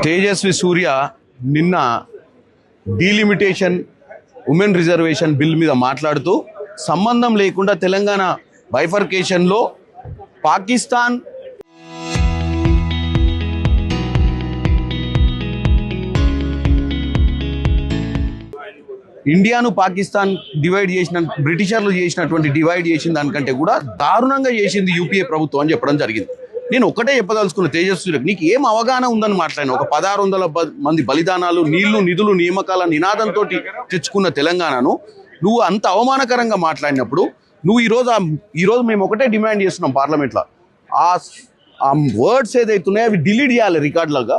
తేజస్వి సూర్య నిన్న delimitation women reservation bill మీద మాట్లాడుతూ సంబంధం లేకుండా తెలంగాణ బైఫర్కేషన్లో పాకిస్తాన్ ఇండియాను పాకిస్తాన్ డివైడ్ చేసిన బ్రిటిషర్లు చేసినటువంటి డివైడ్ చేసిన దానికంటే కూడా దారుణంగా చేసింది యూపీఏ ప్రభుత్వం అని చెప్పడం జరిగింది. నేను ఒకటే చెప్పదలుచుకున్న తేజస్వికి, నీకు ఏం అవగాహన ఉందని మాట్లాడిన ఒక 1600 మంది బలిదానాలు, నీళ్లు, నిధులు, నియామకాల నినాదంతో తెచ్చుకున్న తెలంగాణను నువ్వు అంత అవమానకరంగా మాట్లాడినప్పుడు నువ్వు ఈరోజు మేము ఒకటే డిమాండ్ చేస్తున్నాం పార్లమెంట్లో, ఆ వర్డ్స్ ఏదైతున్నాయో అవి డిలీట్ చేయాలి రికార్డులుగా.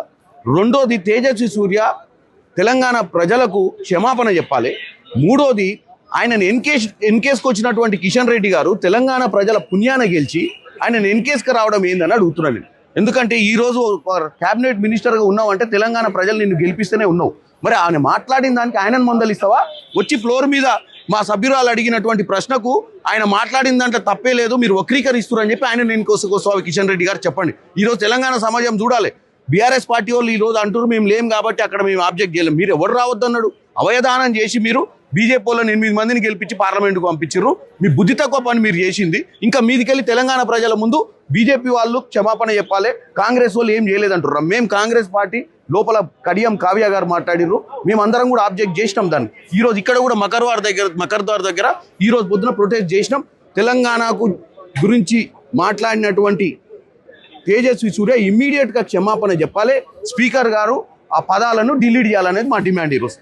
రెండోది, తేజస్వి సూర్య తెలంగాణ ప్రజలకు క్షమాపణ చెప్పాలి. మూడోది, ఆయనను ఎన్కేస్కి వచ్చినటువంటి కిషన్ రెడ్డి గారు తెలంగాణ ప్రజల పుణ్యాన గెలిచి ఆయన ఎన్కేస్కి రావడం ఏందని అడుగుతున్నాను నేను. ఎందుకంటే ఈరోజు క్యాబినెట్ మినిస్టర్గా ఉన్నావు అంటే తెలంగాణ ప్రజలు నిన్ను గెలిపిస్తేనే ఉన్నావు. మరి ఆయన మాట్లాడిన దానికి ఆయనను మందలిస్తావా? వచ్చి ఫ్లోర్ మీద మా సభ్యురాలు అడిగినటువంటి ప్రశ్నకు ఆయన మాట్లాడిన దాంట్లో తప్పే లేదు, మీరు వక్రీకరిస్తున్నారు అని చెప్పి ఆయన ఎన్కోసుకోవాలి కిషన్ రెడ్డి గారు చెప్పండి. ఈరోజు తెలంగాణ సమాజం చూడాలి. బీఆర్ఎస్ పార్టీ వాళ్ళు ఈరోజు అంటారు మేము లేం కాబట్టి అక్కడ మేము ఆబ్జెక్ట్ చేయలేం. మీరు ఎవరు రావద్దన్నాడు? అవయదానం చేసి మీరు బీజేపీ వాళ్ళని 8 మందిని గెలిపించి పార్లమెంటుకు పంపించారు. మీ బుద్ధి తక్కువ పని మీరు చేసింది. ఇంకా మీదికెళ్ళి తెలంగాణ ప్రజల ముందు బీజేపీ వాళ్ళు క్షమాపణ చెప్పాలి, కాంగ్రెస్ వాళ్ళు ఏం చేయలేదంటారు. మేము కాంగ్రెస్ పార్టీ లోపల కడియం కావ్య గారు మాట్లాడిర్రు, మేమందరం కూడా ఆబ్జెక్ట్ చేసినాం దాన్ని. ఈరోజు ఇక్కడ కూడా మకర్ద్వార్ దగ్గర ఈరోజు పొద్దున ప్రొటెస్ట్ చేసినాం. తెలంగాణకు గురించి మాట్లాడినటువంటి తేజస్వి సూర్య ఇమ్మీడియట్గా క్షమాపణ చెప్పాలి. స్పీకర్ గారు ఆ పదాలను డిలీట్ చేయాలనేది మా డిమాండ్ ఈరోజు.